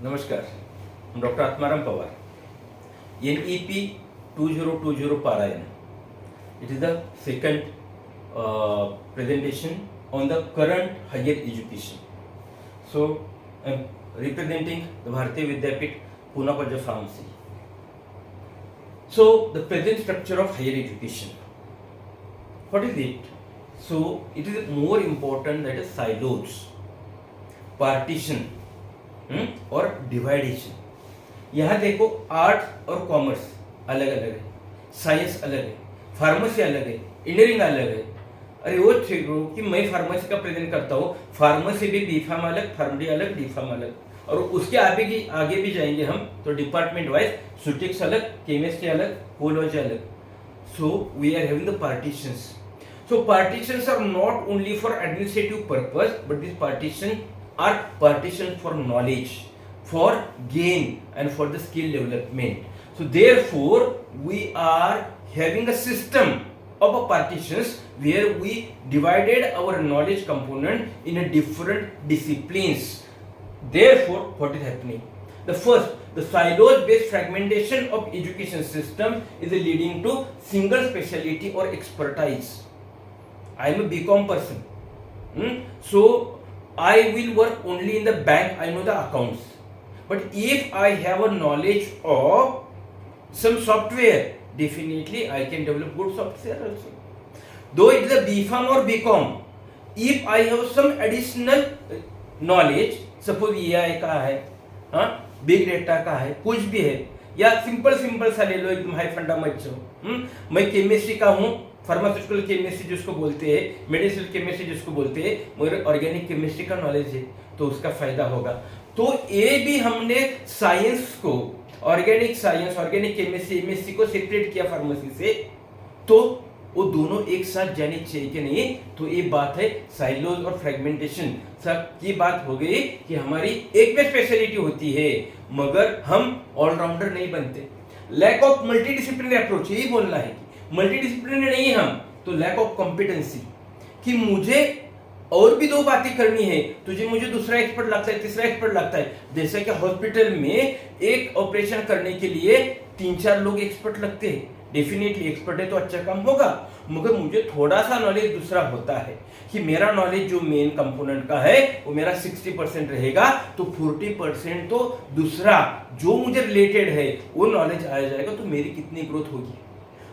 नमस्कार, I'm Dr. Atmaram Pawar. NEP 2020 Parayan. It is the second presentation on the current higher education. So, I'm representing the Bharatiya Vidyapeeth, Pune College of Pharmacy. So, the present structure of higher education. What is it? So, it is more important that is silos, partition और डिवाइडेशन. यहाँ देखो art और commerce अलग अलग है, science अलग है, pharmacy अलग है, इंजीनियरिंग अलग है. अरे वो छोड़ो कि मैं फार्मेसी का प्रेजेंट करता हूँ, फार्मेसी भी बी फार्म अलग, फार्मडी अलग, डी फार्म अलग, और उसके आगे भी जाएंगे हम तो डिपार्टमेंट वाइज सुटिक्स अलग, केमिस्ट्री अलग, कोलॉजी अलग. So we are having the partitions. So partitions are not only for administrative purpose, but these partitions are partitions for knowledge, for gain and for the skill development. So therefore we are having a system of partitions where we divided our knowledge component in a different disciplines. Therefore what is happening? The first, the silos based fragmentation of education system is leading to single specialty or expertise. I am a BCom person. So I will work only in the bank. I know the accounts. But if I have a knowledge of some software, definitely I can develop good software also. Though it is a BPharm or BCom, if I have some additional knowledge, suppose AI का है, big data का है, कुछ भी है, या simple सा ले लो, एकदम हाई फंडा मत जाओ. मैं केमिस्ट्री का हूँ, फार्मास्यूटिकल केमिस्ट्री जिसको बोलते हैं, मेडिसिनल केमिस्ट्री जिसको बोलते हैं, मुझे ऑर्गेनिक केमिस्ट्री का नॉलेज है तो उसका फायदा होगा. तो ये भी हमने साइंस को, organic science, organic chemistry, MSc को सेपरेट किया फार्मेसी से, तो वो दोनों एक साथ जाने चाहिए कि नहीं. तो ये बात है साइलोज और फ्रेगमेंटेशन सब की बात हो गई कि हमारी एक में स्पेशलिटी होती है मगर हम ऑलराउंडर नहीं बनते. लैक ऑफ मल्टीडिसिप्लिनरी अप्रोच, यही बोलना है. मल्टीडिसिप्लिनरी नहीं हम तो लैक ऑफ कॉम्पिटेंसी, कि मुझे और भी दो बातें करनी है, तुझे मुझे दूसरा एक्सपर्ट लगता है, तीसरा एक्सपर्ट लगता है. जैसे कि हॉस्पिटल में एक ऑपरेशन करने के लिए 3-4 लोग एक्सपर्ट लगते हैं. डेफिनेटली एक्सपर्ट है तो अच्छा काम होगा, मगर मुझे थोड़ा सा नॉलेज दूसरा होता है कि मेरा नॉलेज जो मेन कंपोनेंट का है वो मेरा 60% रहेगा, तो 40% तो दूसरा जो मुझे रिलेटेड है वो नॉलेज आ जाएगा. तो मेरी कितनी ग्रोथ होगी.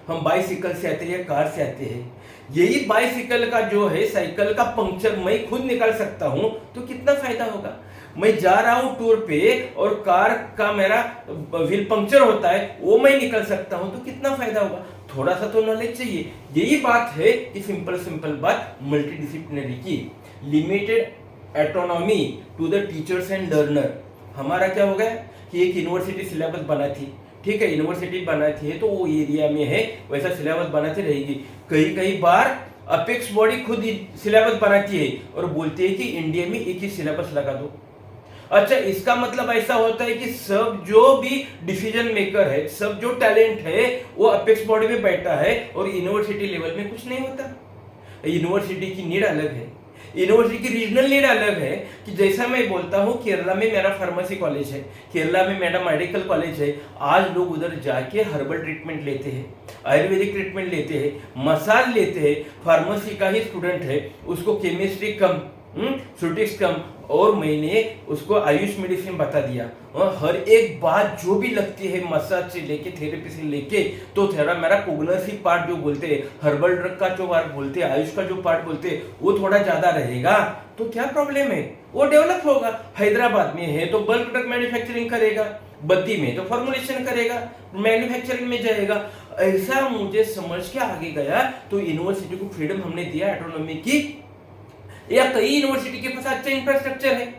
हम बाइसिकल से आते हैं, कार से आते हैं. यही बाइसिकल का जो है, साइकिल का पंक्चर मैं खुद निकाल सकता हूं तो कितना फायदा होगा. मैं जा रहा हूं टूर पे और कार का मेरा व्हील पंक्चर होता है, वो मैं निकाल सकता हूं तो कितना फायदा होगा. थोड़ा सा तो नॉलेज चाहिए. यही बात है कि सिंपल बात मल्टीडिसिप्लिनरी की. Limited autonomy to the teachers and learner. हमारा क्या हो गया कि एक यूनिवर्सिटी सिलेबस बना थी, ठीक है, यूनिवर्सिटी बनाती है तो वो एरिया में है वैसा सिलेबस बनाती रहेगी. कई बार अपेक्स बॉडी खुद सिलेबस बनाती है और बोलती है कि इंडिया में एक ही सिलेबस लगा दो. अच्छा, इसका मतलब ऐसा होता है कि सब जो भी डिसीजन मेकर है, सब जो टैलेंट है वो अपेक्स बॉडी में बैठा है और यूनिवर्सिटी लेवल में कुछ नहीं होता. यूनिवर्सिटी की नीड अलग है, यूनिवर्सिटी की रीजनल नीड अलग है. कि जैसा मैं बोलता हूँ केरला में मेरा फार्मेसी कॉलेज है, केरला में मेरा मेडिकल कॉलेज है. आज लोग उधर जाके हर्बल ट्रीटमेंट लेते हैं, आयुर्वेदिक ट्रीटमेंट लेते हैं, मसाज लेते हैं. फार्मेसी का ही स्टूडेंट है, उसको केमिस्ट्री कम, सुटिक्स कम, और मैंने उसको आयुष मेडिसिन बता दिया. हर एक बात जो भी लगती है, मसाज से लेके थेरेपी से लेके, तो थोड़ा मेरा कोग्निटिव पार्ट जो बोलते हैं, हर्बल ड्रग का जो पार्ट बोलते हैं, आयुष का जो पार्ट बोलते हैं, वो थोड़ा ज्यादा रहेगा. तो क्या प्रॉब्लम है, वो डेवलप होगा. हैदराबाद में है तो बल्क ड्रग मैन्युफैक्चरिंग करेगा, बद्दी में तो फॉर्मुलेशन करेगा, मैन्युफैक्चरिंग में जाएगा. ऐसा मुझे समझ के आगे गया. तो यूनिवर्सिटी को फ्रीडम हमने दिया ऑटोनॉमी की. या कई यूनिवर्सिटी के पास अच्छा इंफ्रास्ट्रक्चर है,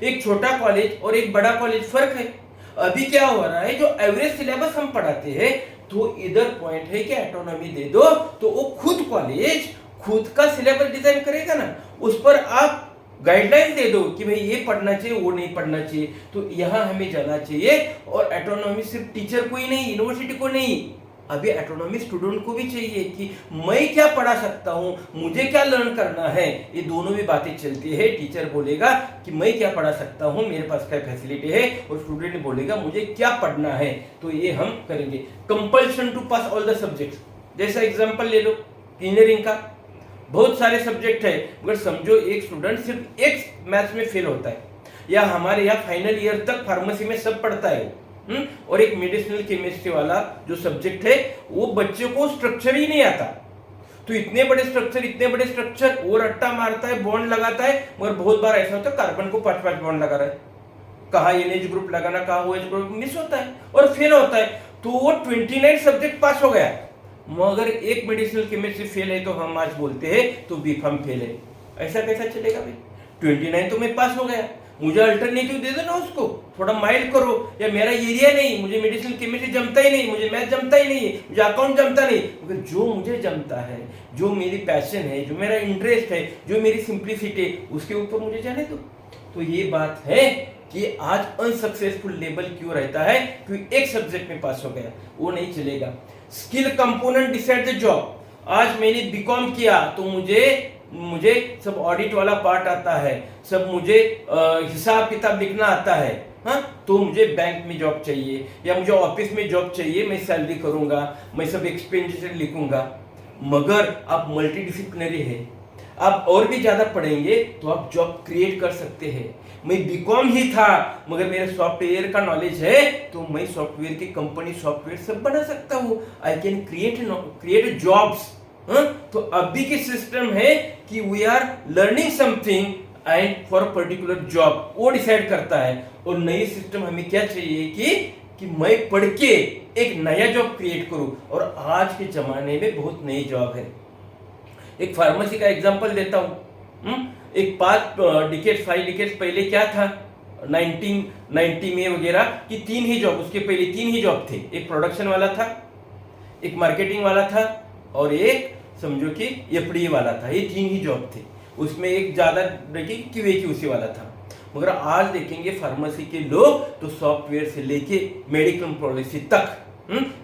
एक छोटा कॉलेज और एक बड़ा कॉलेज फर्क है. अभी क्या हो रहा है, जो एवरेज सिलेबस हम पढ़ाते हैं तो इधर पॉइंट है कि ऑटोनॉमी दे दो तो वो खुद कॉलेज खुद का सिलेबस डिजाइन करेगा ना. उस पर आप गाइडलाइन दे दो कि भाई ये पढ़ना चाहिए, वो नहीं पढ़ना चाहिए. तो यहाँ हमें जाना चाहिए. और ऑटोनॉमी सिर्फ टीचर को ही नहीं, यूनिवर्सिटी को नहीं, अभी ऑटोनॉमी स्टूडेंट को भी चाहिए कि मैं क्या पढ़ा सकता हूँ, मुझे क्या लर्न करना है। ये दोनों भी बातें चलती है। टीचर बोलेगा कि मैं क्या पढ़ा सकता हूँ, मेरे पास क्या फैसिलिटी है, और स्टूडेंट बोलेगा मुझे क्या पढ़ना है। तो ये हम करेंगे। Compulsion to pass all the subjects, जैसा एग्जांपल ले लो इंजीनियरिंग का, बहुत सारे सब्जेक्ट है, मगर समझो एक स्टूडेंट सिर्फ एक मैथ्स में फेल होता है, या हमारे यहाँ फाइनल ईयर तक फार्मेसी में सब पढ़ता है और एक मेडिसिनल केमिस्ट्री वाला जो सब्जेक्ट है वो बच्चे को स्ट्रक्चर ही नहीं आता। तो इतने बड़े स्ट्रक्चर वो रट्टा मारता है, बॉन्ड लगाता है, मगर बहुत बार ऐसा होता है कार्बन को 5-5 बॉन्ड लगा रहा है, कहा एनएच ग्रुप लगाना, कहा ओएच ग्रुप, मिस होता है और फेल होता है। तो वो 29 सब्जेक्ट पास हो गया, मगर एक मेडिसिनल केमिस्ट्री फेल है, तो हम आज बोलते हैं तो बीफार्म फेल है। ऐसा कैसा चलेगा भाई? 29 तो मैं पास हो गया, मुझे अल्टरनेटिव दे दो ना, उसको थोड़ा माइल्ड करो। या मेरा एरिया नहीं, मुझे मेडिसिनल केमिस्ट्री जमता ही नहीं, मुझे मैथ जमता ही नहीं है, मुझे अकाउंट जमता नहीं, मगर जो मुझे जमता है, जो मेरी पैशन है, जो मेरा इंटरेस्ट है, जो मेरी सिंप्लिसिटी है, उसके ऊपर मुझे जाने दो। तो ये बात है कि आज अनसक्सेसफुल लेवल क्यों रहता है, क्योंकि एक सब्जेक्ट में पास हो गया, वो नहीं चलेगा। Skill component decide the job. आज मैंने बीकॉम किया तो मुझे सब ऑडिट वाला पार्ट आता है, सब मुझे हिसाब किताब लिखना आता है, हाँ, तो मुझे बैंक में जॉब चाहिए या मुझे ऑफिस में जॉब चाहिए, मैं सैलरी करूंगा, मैं सब एक्सपेंडिचर लिखूंगा। मगर आप मल्टीडिसिप्लिनरी है, आप और भी ज्यादा पढ़ेंगे तो आप जॉब क्रिएट कर सकते हैं। मैं बीकॉम ही था, मगर मेरे सॉफ्टवेयर का नॉलेज है, तो मैं सॉफ्टवेयर की कंपनी, सॉफ्टवेयर सब बना सकता हूँ। I can create jobs. तो अभी की सिस्टम है कि we are learning something and for particular job, वो डिसाइड करता है। और नई सिस्टम हमें क्या चाहिए कि मैं पढ़ के एक नया जॉब क्रिएट करूं। और आज के जमाने में बहुत नई जॉब है। एक फार्मेसी का एग्जांपल देता हूं। एक 5 डिकेड्स पहले क्या था, 1990 में वगैरह कि 3 ही जॉब, उसके पहले 3 ही जॉब थे। एक प्रोडक्शन वाला था, एक मार्केटिंग वाला था, और एक समझो कि एफडीए वाला था। ये 3 ही जॉब थे। उसमें एक ज्यादा QA/QC वाला था। मगर आज देखेंगे फार्मेसी के लोग तो सॉफ्टवेयर से लेके मेडिकल पॉलिसी तक,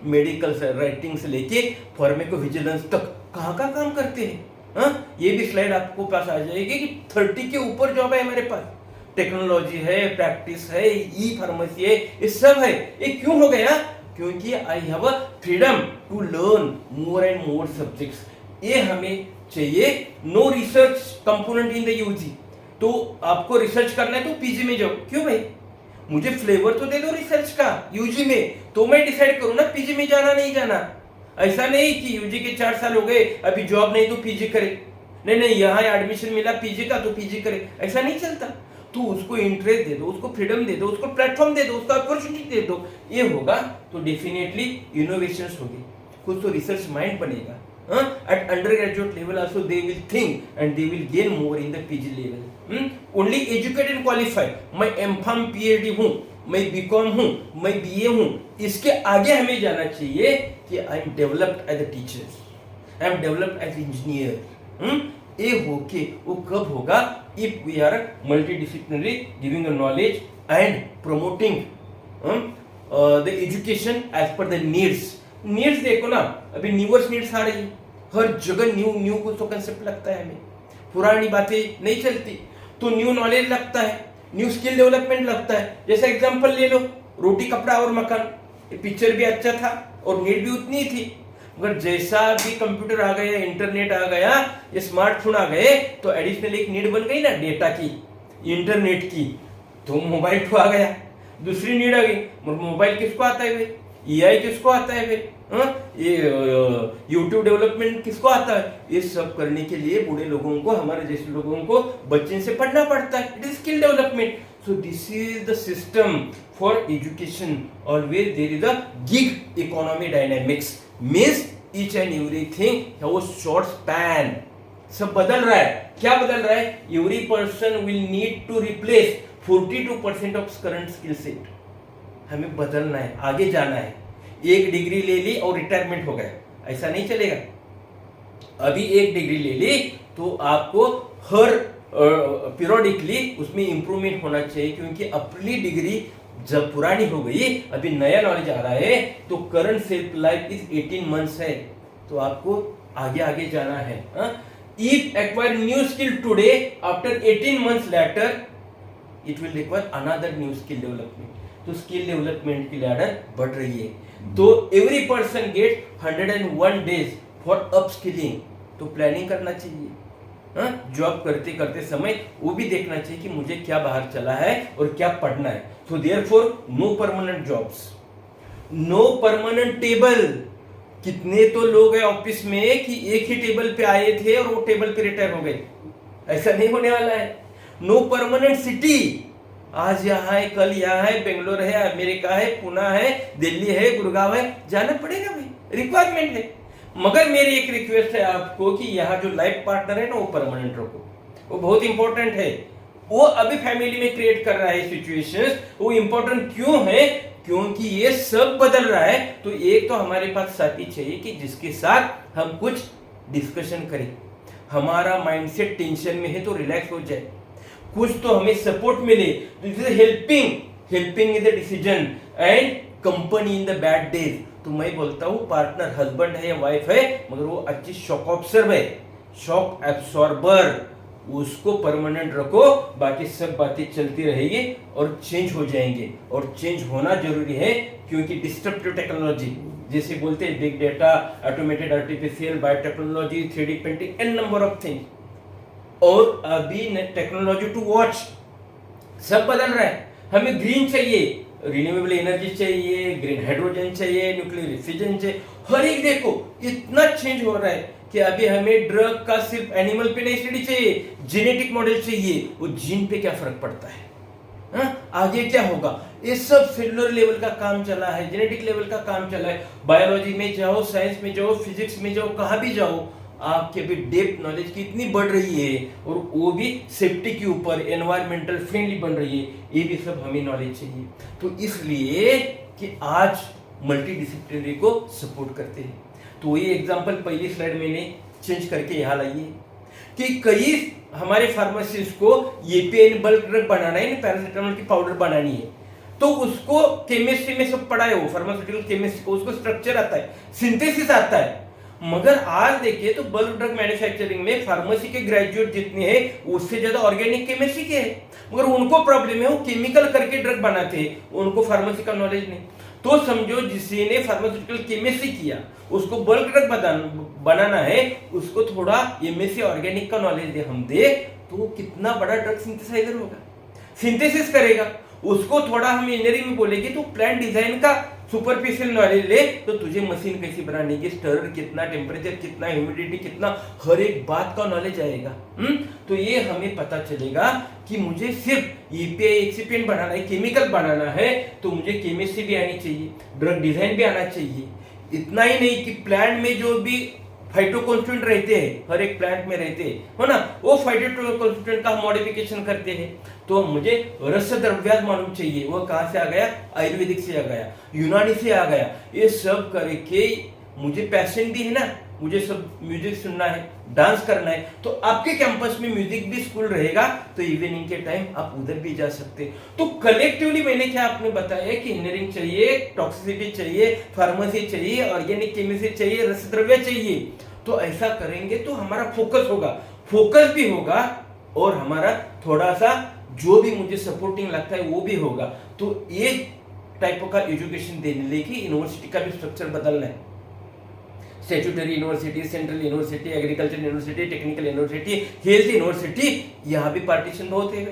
मेडिकल राइटिंग से लेके फार्माकोविजिलेंस तक कहाँ का काम करते हैं। ये भी स्लाइड आपको पास आ जाएगी कि 30 के ऊपर जॉब है हमारे पास। टेक्नोलॉजी है, प्रैक्टिस है, ई फार्मेसी है, ये सब है। ये क्यों हो गया? क्योंकि I have a freedom to learn more and more subjects. ये हमें चाहिए। No research component in the UG. तो आपको रिसर्च करना है तो पीजी में जाओ। क्यों भाई? मुझे फ्लेवर तो दे दो रिसर्च का यूजी में, तो मैं डिसाइड करूं ना पीजी में जाना नहीं जाना। ऐसा नहीं कि यूजी के 4 साल हो गए, अभी जॉब नहीं तो पीजी करे, नहीं यहाँ एडमिशन मिला पीजी का तो पीजी करे, ऐसा नहीं चलता। तो उसको इंटरेस्ट दे दो, उसको फ्रीडम दे दो, उसको प्लेटफॉर्म दे दो, उसको अपॉर्चुनिटी दे दो। ये होगा तो डेफिनेटली इनोवेशंस होगी, कुछ तो रिसर्च माइंड बनेगा। At undergraduate level also they will think and they will gain more in the PG level. Only educated and qualified. मैं M.Pharm PhD हूँ, मैं B.Com हूँ, मैं BA हूँ, इसके आगे हमें जाना चाहिए कि I am developed as a teacher, I am developed as engineer. ये होके वो कब होगा? If we are multidisciplinary, giving the knowledge and promoting the education as per the needs. Needs देखो ना, अभी न्यूअर्स नीड्स आ रही है, हर जगह न्यू कुछ तो कंसेप्ट लगता है हमें, पुरानी बातें नहीं चलती, तो न्यू नॉलेज लगता है, न्यू स्किल डेवलपमेंट लगता है। जैसा एग्जांपल ले लो, रोटी कपड़ा और मकान, ये पिक्चर भी अच्छा था और नीड भी उतनी थी, मगर जैसा भी कंप्यूटर आ गया, इंटरनेट आ गया, ये स्मार्टफोन आ गए, तो एडिशनल एक नीड बन गई ना डेटा की, इंटरनेट की, तो मोबाइल तो आ गया, दूसरी नीड आ गई। मोबाइल किसको आता है भाई? AI किसको आता है भाई? ये यूट्यूब डेवलपमेंट किसको आता है? ये सब करने के लिए बूढ़े लोगों को, हमारे जैसे लोगों को बच्चे से पढ़ना पड़ता है। It is skill development. So this is the system for education. Always there is a gig economy dynamics, means each and everything have a short span. सब बदल रहा है। क्या बदल रहा है? Every person will need to replace 42% of current skill set. हमें बदलना है, आगे जाना है। एक डिग्री ले ली और रिटायरमेंट हो गया, ऐसा नहीं चलेगा। अभी एक डिग्री ले ली तो आपको हर पीरियडिकली उसमें इंप्रूवमेंट होना चाहिए, क्योंकि अपनी डिग्री जब पुरानी हो गई, अभी नया नॉलेज आ रहा है, तो current self life is 18 months है, तो आपको आगे आगे जाना है। If acquire new skill today, after 18 months later it will require another new skill development. तो स्किल डेवलपमेंट की लैडर बढ़ रही है। तो every person get 101 days for upskilling. तो प्लानिंग करना चाहिए, जॉब करते करते समय वो भी देखना चाहिए कि मुझे क्या बाहर चला है और क्या पढ़ना है। So therefore no permanent jobs, no permanent table. कितने तो लोग हैं ऑफिस में कि एक ही टेबल पे आए थे और वो टेबल पे रिटायर हो गए, ऐसा नहीं होने वाला है। नो परमानेंट सिटी, आज यहाँ है, कल यहाँ है, बेंगलोर है, अमेरिका है, पुणे है, दिल्ली है, गुड़गांव है, जाना पड़ेगा भाई, रिक्वायरमेंट है। मगर मेरी एक रिक्वेस्ट है आपको कि यहाँ जो लाइफ पार्टनर है ना, वो परमानेंट रखो, वो बहुत इंपॉर्टेंट है। वो अभी फैमिली में क्रिएट कर रहा है सिचुएशंस, वो इंपॉर्टेंट क्यों है? क्योंकि ये सब बदल रहा है। तो एक तो हमारे पास साथी चाहिए कि जिसके साथ हम कुछ डिस्कशन करें, हमारा माइंडसेट टेंशन में है तो रिलैक्स हो जाए, कुछ तो हमें सपोर्ट मिले। This is helping in the decision and company in the bad days. तो मैं बोलता हूँ पार्टनर हस्बैंड है या वाइफ है, मगर वो अच्छी शॉक ऑब्जर्वर है, शॉक एब्सॉर्बर, उसको परमानेंट रखो, बाकी सब बातें चलती रहेगी और चेंज हो जाएंगे। और चेंज होना जरूरी है, क्योंकि डिस्ट्रप्टिव टेक्नोलॉजी जैसे बोलते हैं, big data, automated artificial, biotechnology, 3D printing and number of things, और अभी टेक्नोलॉजी टू वॉच, सब बदल रहा है। हमें ग्रीन चाहिए, रिन्यूएबल एनर्जी चाहिए, ग्रीन हाइड्रोजन चाहिए, न्यूक्लियर फिजन चाहिए, हर एक देखो इतना चेंज हो रहा है कि अभी हमें ड्रग का सिर्फ एनिमल पे नहीं स्टडी चाहिए, जेनेटिक मॉडल चाहिए, वो जीन पे क्या फर्क पड़ता है, आगे क्या होगा। ये सब सेलुलर लेवल का काम चला है, जेनेटिक लेवल का काम चला है। बायोलॉजी में जाओ, साइंस में जाओ, फिजिक्स में जाओ, कहां भी जाओ, आपके भी डेप्थ नॉलेज की इतनी बढ़ रही है, और वो भी सेफ्टी के ऊपर, एनवायरमेंटल फ्रेंडली बन रही है। ये भी सब हमें नॉलेज चाहिए। तो इसलिए कि आज मल्टी डिसिप्लिनरी को सपोर्ट करते हैं। तो ये एग्जांपल पहली स्लाइड मैंने चेंज करके यहाँ लाई है कि कई हमारे फार्मासिस्ट को एपीआई बल्क ड्रग बनाना है, पैरासिटामोल की पाउडर बनानी है, तो उसको केमिस्ट्री में सब पढ़ा है, वो फार्मास्यूटिकल केमिस्ट्री को, उसको स्ट्रक्चर आता है, सिंथेसिस आता है। मगर आज देखिए तो बल्क ड्रग मैन्युफैक्चरिंग में फार्मेसी के ग्रेजुएट जितने हैं, उससे ज्यादा ऑर्गेनिक केमिस्ट्री के हैं। मगर उनको प्रॉब्लम है, वो केमिकल करके ड्रग बनाते हैं, उनको फार्मेसी का नॉलेज नहीं। तो समझो जिसने फार्मास्यूटिकल केमिस्ट्री किया, उसको बल्क ड्रग बनाना है, उसको थोड़ा एमएससी ऑर्गेनिक का नॉलेज हम दे, तो वो कितना बड़ा ड्रग सिंथेसाइजर होगा, सिंथेसिस करेगा। उसको थोड़ा हम इंजीनियरिंग में बोलेंगे तो प्लांट डिजाइन का सुपरफिशियल नॉलेज ले, तो तुझे मशीन कैसी बनानी है, स्टर कितना, टेम्परेचर कितना, ह्यूमिडिटी कितना, हर एक बात का नॉलेज आएगा। तो ये हमें पता चलेगा कि मुझे सिर्फ एपीआई एक्सिपिएंट बनाना है, केमिकल बनाना है, तो मुझे केमिस्ट्री भी आनी चाहिए, ड्रग डिजाइन भी आना चाहिए। इतना ही नहीं कि प्लांट में जो भी फाइटोकॉन्स्टिट्यूएंट रहते हैं, हर एक प्लांट में रहते हैं, है ना, वो फाइटोकॉन्स्टिट्यूएंट का मॉडिफिकेशन करते हैं। तो मुझे रस द्रव्यात मालूम चाहिए, वो कहां से आ गया, आयुर्वेदिक से आ गया, यूनानी से आ गया। ये सब करके मुझे पैशन भी है ना, मुझे सब म्यूजिक सुनना है, डांस करना है। तो आपके कैंपस में म्यूजिक भी स्कूल रहेगा, तो इवनिंग के टाइम आप उधर भी जा सकते। तो कलेक्टिवली मैंने क्या आपने बताया कि इंजीनियरिंग चाहिए, टॉक्सिसिटी चाहिए, फार्मेसी चाहिए, ऑर्गेनिक केमिस्ट्री चाहिए, रस द्रव्य चाहिए। तो ऐसा करेंगे तो हमारा फोकस भी होगा, और हमारा थोड़ा सा जो भी मुझे सपोर्टिंग लगता है वो भी होगा। तो एक टाइप का एजुकेशन देने के यूनिवर्सिटी का भी स्ट्रक्चर बदलना है। Statutory university, central university, agriculture university, technical university, health university, यहाँ भी पार्टीशन बहुत है।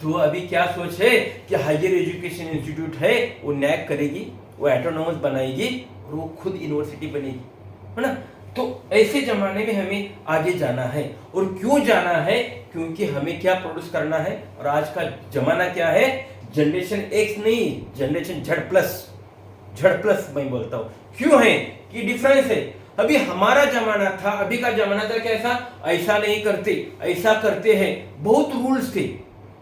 तो अभी क्या सोच है कि हायर एजुकेशन इंस्टीट्यूट है, वो नैक करेगी, वो ऑटोनोमस बनाएगी, और वो खुद यूनिवर्सिटी बनेगी, है ना। तो ऐसे जमाने में हमें आगे जाना है। और क्यों जाना है? क्योंकि हमें क्या प्रोड्यूस करना है, और आज का जमाना क्या है, जनरेशन एक्स नहीं, जनरेशन झड प्लस मैं बोलता हूं। क्यों है कि डिफरेंस है। अभी हमारा जमाना था, अभी का जमाना था कैसा, ऐसा नहीं करते, ऐसा करते हैं, बहुत रूल्स थे।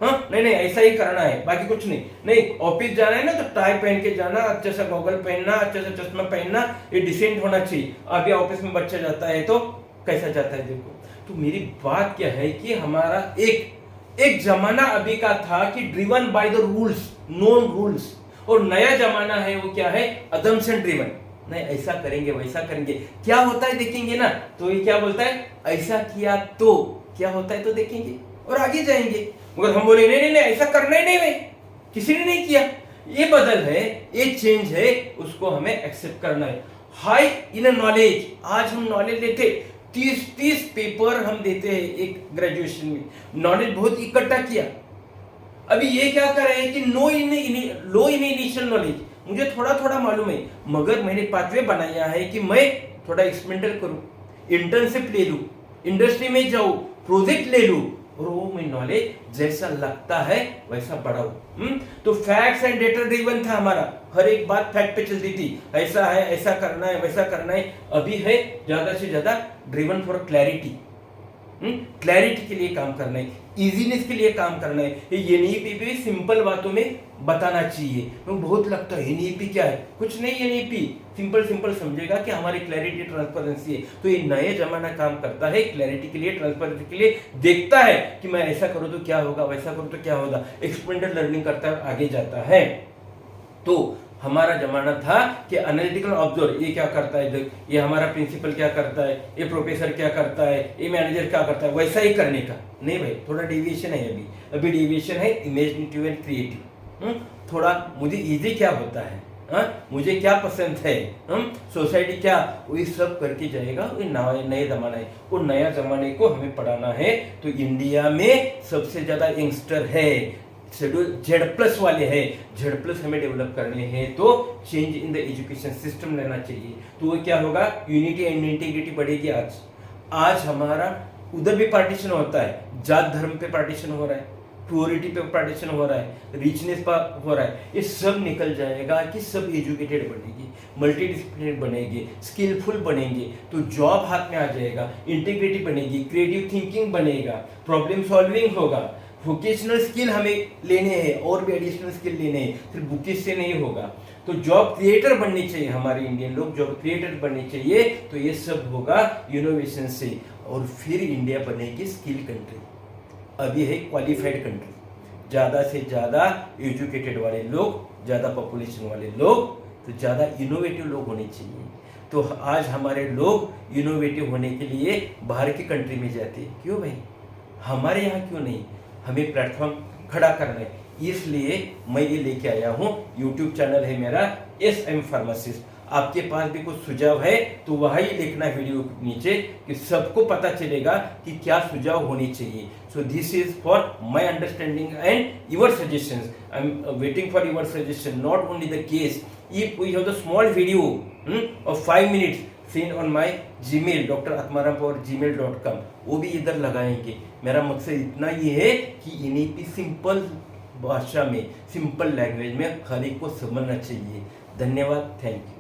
हाँ नहीं ऐसा ही करना है, बाकी कुछ नहीं। ऑफिस जाना है ना तो टाई पहन के जाना, अच्छा सा गॉगल पहनना, अच्छा सा चश्मा पहनना, ये डिसेंट होना चाहिए। अभी ऑफिस में बच्चा जाता है तो कैसा जाता है देखो। तो मेरी बात क्या है कि हमारा एक जमाना अभी का था कि driven by the rules, known rules. और नया जमाना है वो क्या है, अजम्पशन ड्रिवन। नहीं ऐसा करेंगे वैसा करेंगे, क्या होता है देखेंगे ना। तो ये क्या बोलता है, ऐसा किया तो क्या होता है तो देखेंगे और आगे जाएंगे। मगर हम बोले नहीं नहीं नहीं ऐसा करना ही नहीं भाई, किसी ने नहीं किया, ये बदल है, ये चेंज है, उसको हमें एक्सेप्ट करना है। हाई इन नॉलेज, आज हम नॉलेज लेते 30 पेपर हम देते हैं एक ग्रेजुएशन में, नॉलेज बहुत इकट्ठा किया। अभी ये क्या कर रहे हैं कि लो इन इनिशियल नॉलेज, मुझे थोड़ा थोड़ा मालूम है, मगर मैंने पाथवे बनाया है कि मैं थोड़ा एक्सपेरिमेंटल करूं, इंटर्नशिप ले लूं, इंडस्ट्री में जाऊं, प्रोजेक्ट ले लूं, और वो मैं नॉलेज जैसा लगता है वैसा बढ़ाऊं। तो फैक्ट्स एंड डेटा ड्रिवन था हमारा, हर एक बात फैक्ट पे चलती थी, ऐसा है, ऐसा करना है, वैसा करना है। अभी है ज्यादा से ज्यादा ड्रिवन फॉर क्लैरिटी, क्लैरिटी के लिए काम करना है, इजीनेस के लिए काम करना है। ये एनईपी भी सिंपल बातों में बताना चाहिए। तो बहुत लगता है एनईपी क्या है, कुछ नहीं, एनईपी सिंपल सिंपल समझेगा कि हमारी क्लैरिटी ट्रांसपेरेंसी है। तो ये नए जमाना काम करता है क्लैरिटी के लिए, ट्रांसपेरेंसी के लिए, देखता है कि मैं ऐसा करूं तो क्या होगा, वैसा करूं तो क्या होगा, एक्सपेरिमेंटल लर्निंग करता है, आगे जाता है। तो हमारा जमाना था कि एनालिटिकल ऑब्जर्व, ये क्या करता है, ये हमारा प्रिंसिपल क्या करता है, ये प्रोफेसर क्या करता है, ये मैनेजर क्या करता है, वैसा ही करने का नहीं भाई, थोड़ा डेविएशन है। अभी डेविएशन है इमेजिनेटिव एंड क्रिएटिव। थोड़ा मुझे इजी क्या होता है, मुझे क्या पसंद है, सोसाइटी क्या, वो सब करके जाएगा। वो नए जमाना है, वो नया जमाने को हमें पढ़ाना है। तो इंडिया में सबसे ज्यादा यंगस्टर है, शेड्यूल Z+ वाले हैं, Z+ हमें डेवलप करने हैं। तो change in the education system लेना चाहिए। तो वो क्या होगा, यूनिटी एंड इंटीग्रिटी बढ़ेगी। आज हमारा उधर भी पार्टीशन होता है, जात धर्म पे पार्टीशन हो रहा है, प्योरिटी पे पार्टीशन हो रहा है, रिचनेस पर हो रहा है, ये सब निकल जाएगा कि सब एजुकेटेड बनेगी, मल्टीडिसिप्लिनरी बनेंगे, स्किलफुल बनेंगे, तो जॉब हाथ में आ जाएगा, इंटीग्रिटी बनेगी, क्रिएटिव थिंकिंग बनेगा, प्रॉब्लम सॉल्विंग होगा, वोकेशनल स्किल हमें लेने हैं और भी एडिशनल स्किल लेने हैं, सिर्फ बुकिश से नहीं होगा। तो जॉब क्रिएटर बनने चाहिए, हमारे इंडियन लोग जॉब क्रिएटर बनने चाहिए। तो ये सब होगा इनोवेशन से, और फिर इंडिया बनेगी स्किल कंट्री। अभी है क्वालिफाइड कंट्री, ज़्यादा से ज़्यादा एजुकेटेड वाले लोग, ज़्यादा पॉपुलेशन वाले लोग, तो ज़्यादा इनोवेटिव लोग होने चाहिए। तो आज हमारे लोग इनोवेटिव होने के लिए बाहर की कंट्री में जाते हैं, क्यों भाई, हमारे यहाँ क्यों नहीं, हमें प्लेटफॉर्म खड़ा करना है। इसलिए मैं ये लेके आया हूँ, यूट्यूब चैनल है मेरा SM फार्मासिस्ट। आपके पास भी कुछ सुझाव है तो वही लिखना वीडियो के नीचे, कि सबको पता चलेगा कि क्या सुझाव होने चाहिए। So this is for my understanding and your suggestions. I am waiting for your suggestion, not only the case. If we have the small video of 5 minutes seen on my Gmail dratmaram@gmail.com, वो भी इधर लगाएंगे। मेरा मकसद इतना ही है कि NEP simple भाषा में, सिंपल लैंग्वेज में हर एक को समझना चाहिए। धन्यवाद, थैंक यू।